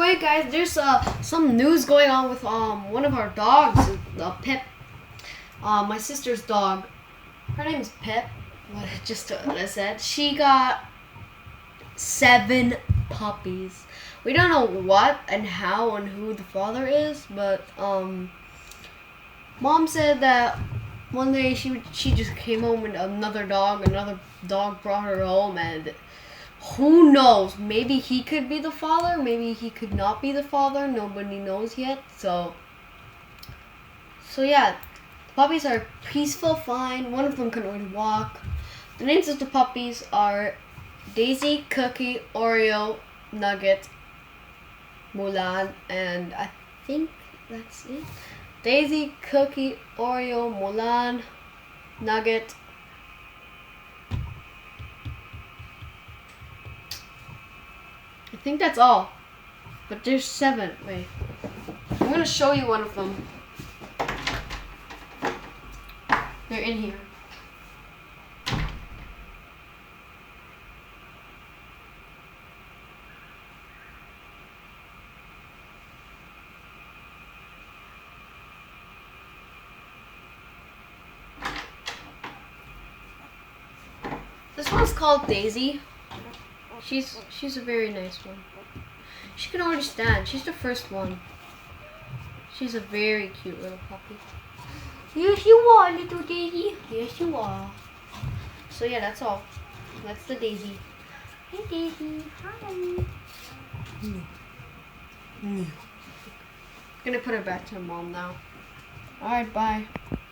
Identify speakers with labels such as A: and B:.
A: way, guys, there's some news going on with one of our dogs, Pip. My sister's dog. Her name is Pip. What I said. She got 7 puppies. We don't know what and how and who the father is, but Mom said that one day she just came home with another dog brought her home, and who knows? Maybe he could be the father. Maybe he could not be the father. Nobody knows yet. So yeah, the puppies are peaceful, fine. One of them can already walk. The names of the puppies are Daisy, Cookie, Oreo, Nugget, Mulan, and I think that's it. Daisy, Cookie, Oreo, Mulan, Nugget. I think that's all. But there's 7. Wait. I'm gonna show you one of them. They're in here. This one's called Daisy. She's a very nice one. She can already stand. She's the first one. She's a very cute little puppy. Yes, you are, little Daisy. Yes, you are. So yeah, that's all. That's the Daisy. Hey, Daisy. Hi. I'm gonna put her back to her mom now. Alright, bye.